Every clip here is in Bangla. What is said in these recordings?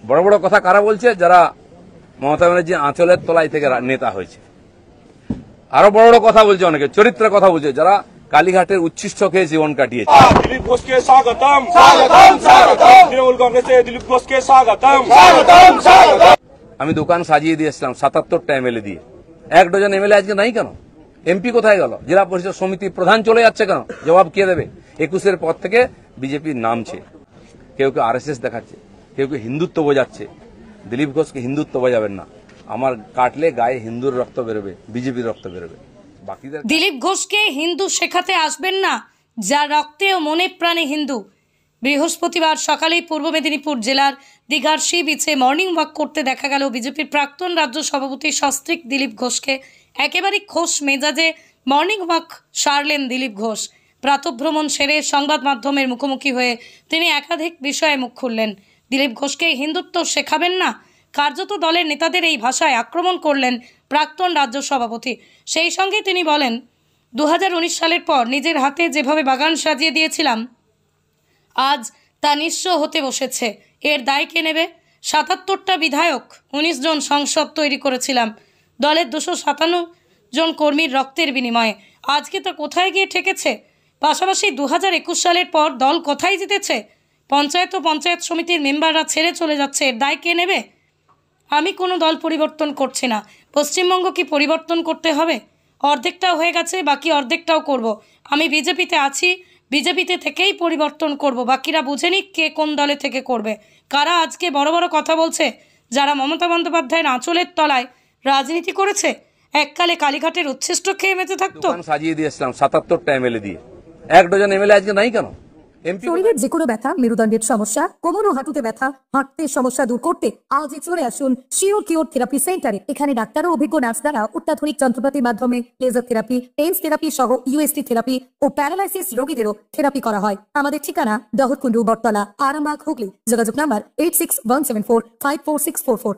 বড় বড় কথা কারা বলছে? যারা মমতা ব্যানার্জি আঁচলের তলায় থেকে নেতা হয়েছে। আরো বড় বড় কথা বলছে, অনেকে চরিত্রের কথা বলছে, যারা কালীঘাটের উচ্ছিষ্ট খেয়ে জীবন কাটিয়েছে। दिलीप घोष के स्वागतम स्वागतम स्वागतम तृणमूल कांग्रेस से दिलीप घोष के स्वागतम स्वागतम स्वागतम। আমি দোকান সাজিয়ে দিয়েছিলাম 77টা এমএলএ দিয়ে। 1 ডজন এমএলএ আজকে নাই কেন? এমপি কোথায় গেল? জেলা পরিষদ সমিতি প্রধান চলে যাচ্ছে কেন? জবাব কে দেবে? 21-এর পর থেকে বিজেপির নামছে, কেউ কেউ আরএসএস দেখাচ্ছে, কেউ কেউ হিন্দুত্ব বোঝাচ্ছে। দিলীপ ঘোষকে হিন্দুত্ব বোঝাবেন না। আমার কাটলে গায়ে হিন্দুর রক্ত বেরোবে, বিজেপির রক্ত বেরোবে। বাকিদের দিলীপ ঘোষকে হিন্দু শেখাতে আসবেন না, যা রক্তে ও মনে প্রাণে হিন্দু। বৃহস্পতিবার সকালেই পূর্ব মেদিনীপুর জেলার দীঘার সি বিচে মর্নিং ওয়াক করতে দেখা গেল বিজেপির প্রাক্তন রাজ্য সভাপতি সস্ত্রীক দিলীপ ঘোষকে। একেবারে খোশ মেজাজে মর্নিং ওয়াক সারলেন দিলীপ ঘোষ। প্রাতঃভ্রমণ সেরে সংবাদ মাধ্যমের মুখোমুখি হয়ে তিনি একাধিক বিষয়ে মুখ খুললেন। দিলীপ ঘোষকে হিন্দুত্ব শেখাবেন না, কার্যত দলের নেতাদের এই ভাষায় আক্রমণ করলেন প্রাক্তন রাজ্য সভাপতি। সেই সঙ্গে তিনি বলেন, 2019 সালের পর নিজের হাতে যেভাবে বাগান সাজিয়ে দিয়েছিলাম, আজ তা নিঃস্ব হতে বসেছে। এর দায় কে নেবে? 77টা বিধায়ক, 19 জন সংসদ তৈরি করেছিলাম দলের 257 জন কর্মীর রক্তের বিনিময়ে। আজকে তা কোথায় গিয়ে ঠেকেছে? পাশাপাশি 2021 সালের পর দল কোথায় জিতেছে? পঞ্চায়েত ও পঞ্চায়েত সমিতির মেম্বাররা ছেড়ে চলে যাচ্ছে, এর দায় কে নেবে? আমি কোনো দল পরিবর্তন করছি না। পশ্চিমবঙ্গ কি পরিবর্তন করতে হবে? অর্ধেকটাও হয়ে গেছে, বাকি অর্ধেকটাও করব। আমি বিজেপিতে আছি, বিজেপিতে থেকেই পরিবর্তন করব। বাকিরা বুঝে নিক কে কোন দলে থেকে করবে। কারা আজকে বড় বড় কথা বলছে? যারা মমতা বন্দ্যোপাধ্যায়ের আঁচলের তলায় রাজনীতি করেছে, এককালে কালীঘাটের উচ্ছিষ্ট খেয়ে মেতে থাকতো। দোকান সাজিয়ে দিয়েছিলাম 77টা এমএলএ দিয়ে। 1 ডজন এমএলএ আজকে নাই কেন? শরীরের যে কোনো ব্যথা, মেরুদণ্ডের সমস্যা, কোমর ও হাঁটুতে ব্যথা, হাঁটতে সমস্যা দূর করতে আজই চলে আসুন শিওর কিওর থেরাপি সেন্টারে। এখানে ডাক্তার ও অভিজ্ঞ নার্স দ্বারা অত্যাধুনিক যন্ত্রপাতির মাধ্যমে লেজার থেরাপি, পেইন্স থেরাপি সহ ইউএসটি থেরাপি ও প্যারালাইসিস রোগীদেরও থেরাপি করা হয়। আমাদের ঠিকানা দহরকুন্ডু, বটতলা, আরামবাগ, হুগলি। যোগাযোগ নাম্বার 8617454644।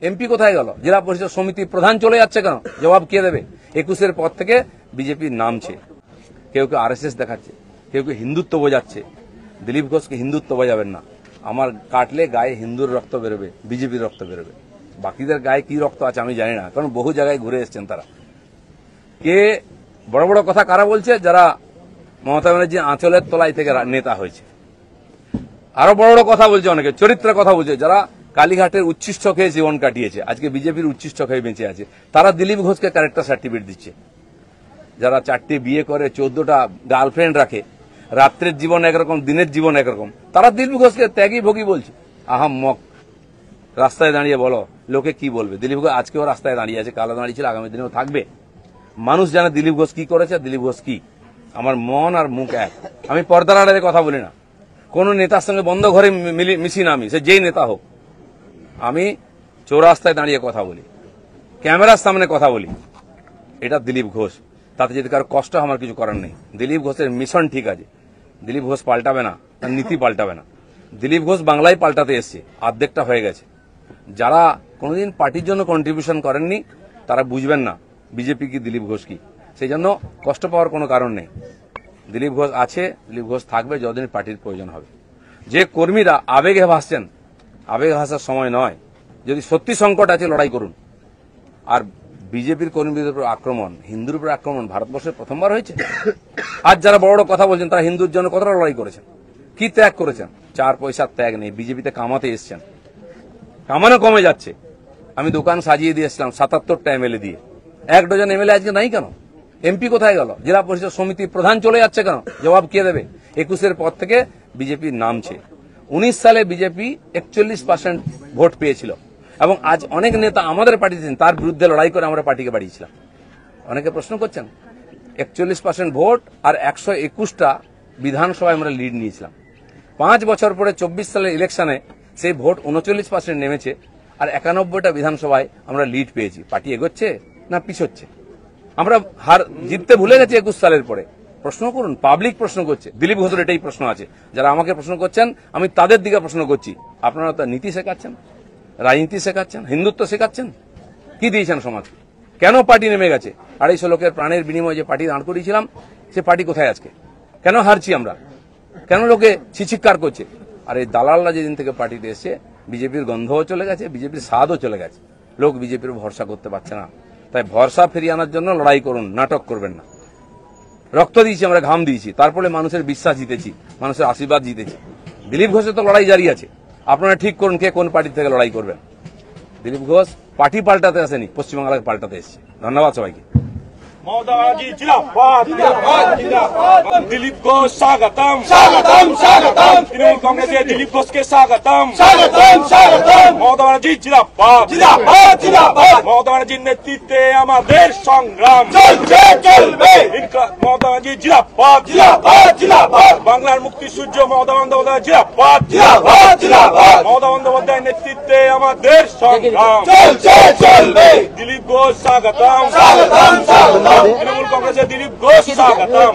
এমপি কোথায় গেল? জেলা পরিষদ সমিতি প্রধান চলে যাচ্ছে কেন? জবাব কে দেবে? 21-এর পর থেকে বিজেপির নামছে, কেউ কেউ আরএসএস দেখাচ্ছে, কেউ কেউ হিন্দুত্ব বোঝাচ্ছে। দিলীপ ঘোষকে হিন্দুত্ব বোঝাবেন না। আমার কাটলে গায়ে হিন্দুর রক্ত বেরোবে, বিজেপির রক্ত বেরোবে। বাকিদের গায়ে কি রক্ত আছে আমি জানি না, কারণ বহু জায়গায় ঘুরে এসছেন তারা। কে বড় বড় কথা কারা বলছে? যারা মমতা ব্যানার্জি আঁচলের তলায় থেকে নেতা হয়েছে। আরো বড় বড় কথা বলছে, অনেকে চরিত্রের কথা বলছে, যারা কালীঘাটের উচ্ছিষ্ট খেয়ে জীবন কাটিয়েছে, আজকে বিজেপির উচ্ছিষ্ট খেয়ে বেঁচে আছে। তারা দিলীপ ঘোষকে ক্যারেক্টার সার্টিফিকেট দিচ্ছে। যারা 4টে বিয়ে করে, 14টা গার্লফ্রেন্ড রাখে, রাত্রের জীবন একরকম, দিনের জীবন একরকম, তারা দিলীপ ঘোষকে ত্যাগী ভোগী বলছে। আহাম্মক। রাস্তায় দাঁড়িয়ে বলো লোকে কি বলবে? দিলীপ ঘোষ আজকেও রাস্তায় দাঁড়িয়ে আছে, কালো দাঁড়িয়ে ছিল, আগামী দিনেও থাকবে। মানুষ জানে দিলীপ ঘোষ কি করেছে, দিলীপ ঘোষ কি। আমার মন আর মুখ এক। আমি পর্দার আড়ালে কথা বলি না, কোন নেতার সঙ্গে বন্ধ ঘরে মিশি না, আমি সে যেই নেতা হোক। আমি চৌরাস্তায় দাঁড়িয়ে কথা বলি, ক্যামেরার সামনে কথা বলি। এটা দিলীপ ঘোষ। তাতে যদি কারো কষ্ট আমার কিছু করার নেই। দিলীপ ঘোষের মিশন ঠিক আছে, দিলীপ ঘোষ পাল্টাবে না, তার নীতি পাল্টাবে না। দিলীপ ঘোষ বাংলায় পাল্টাতে এসছে, অর্ধেকটা হয়ে গেছে। যারা কোনোদিন পার্টির জন্য কন্ট্রিবিউশন করেননি তারা বুঝবেন না বিজেপি কি, দিলীপ ঘোষ কি। সেই জন্য কষ্ট পাওয়ার কোনো কারণ নেই। দিলীপ ঘোষ আছে, দিলীপ ঘোষ থাকবে যতদিন পার্টির প্রয়োজন হবে। যে কর্মীরা আবেগে ভাসছেন, আবেগে ভাসার সময় নয়। যদি সত্যি সংকট আছে লড়াই করুন। আর বিজেপির কর্মীদের উপর আক্রমণ, হিন্দুর উপর আক্রমণ ভারতবর্ষে প্রথমবার হয়েছে। আজ যারা বড় বড় কথা বলছেন তারা হিন্দুর জন্য কতটা লড়াই করেছেন, কি ত্যাগ করেছেন? 4 পয়সার ত্যাগ নেই। বিজেপিতে কামাতে এসছেন, কামানো কমে যাচ্ছে। আমি দোকান সাজিয়ে দিয়েছিলাম 77টা এমএলএ দিয়ে। 1 ডজন এমএলএ আজকে নাই কেন? এমপি কোথায় গেল? জেলা পরিষদ সমিতি প্রধান চলে যাচ্ছে কেন? জবাব কে দেবে? 21-এর পর থেকে বিজেপির নামছে। 19 সালে বিজেপি 41% ভোট পেয়েছিল এবং আজ অনেক নেতা আমাদের পার্টিতে তার বিরুদ্ধে লড়াই করে আমরা পার্টিকে বাড়িয়েছিলাম। অনেকে প্রশ্ন করছেন, 41% ভোট আর 121টা বিধানসভায় আমরা লিড নিয়েছিলাম। 5 বছর পরে 24 সালের ইলেকশনে সেই ভোট 39% নেমেছে আর 91টা বিধানসভায় আমরা লিড পেয়েছি। পার্টি এগোচ্ছে না পিছোচ্ছে? আমরা হার জিততে ভুলে গেছি 21 সালের পরে। প্রশ্ন করুন, পাবলিক প্রশ্ন করছে। দিলীপ ঘোষের এটাই প্রশ্ন আছে। যারা আমাকে প্রশ্ন করছেন আমি তাদের দিকে প্রশ্ন করছি। আপনারা তো নীতি শেখাচ্ছেন, রাজনীতি শেখাচ্ছেন, হিন্দুত্ব শেখাচ্ছেন, কি দিয়েছেন সমাজকে? কেন পার্টি নেমে গেছে? 250 লোকের প্রাণের বিনিময়ে যে পার্টি দাঁড় করিয়েছিলাম সে পার্টি কোথায় আজকে? কেন হারছি আমরা? কেন লোকে ছিচিৎকার করছে? আর এই দালালরা যেদিন থেকে পার্টিতে এসে বিজেপির গন্ধও চলে গেছে, বিজেপির স্বাদও চলে গেছে, লোক বিজেপির ভরসা করতে পারছে না। তাই ভরসা ফিরিয়ে আনার জন্য লড়াই করুন, নাটক করবেন না। রক্ত দিয়েছি, আমরা ঘাম দিয়েছি, তারপরে মানুষের বিশ্বাস জিতেছি, মানুষের আশীর্বাদ জিতেছি। দিলীপ ঘোষের তো লড়াই জারি আছে। আপনারা ঠিক করুন কে কোন পার্টি থেকে লড়াই করবেন। দিলীপ ঘোষ পার্টি পাল্টাতে আসেনি, পশ্চিমবাংলাকে পাল্টাতে এসেছে। ধন্যবাদ সবাইকে। ममता बनर्जी जिंदाबाद दिलीप घोष स्वागतम तृणमूल कांग्रेस दिलीप घोष के स्वागतम ममता बनर्जी जिंदाबाद ममता बनर्जीর নেতৃত্বে আমাদের সংগ্রাম মমতা बनर्जी जिंदाबाद বাংলার মুক্তি সূর্য মমতা বন্দ্যোপাধ্যায় জিন্দাবাদ মমতা বন্দ্যোপাধ্যায়ের নেতৃত্বে আমাদের সংগ্রাম দিলীপ ঘোষ স্বাগতম তৃণমূল কাংগ্রেসের দিলীপ ঘোষ স্বাগতম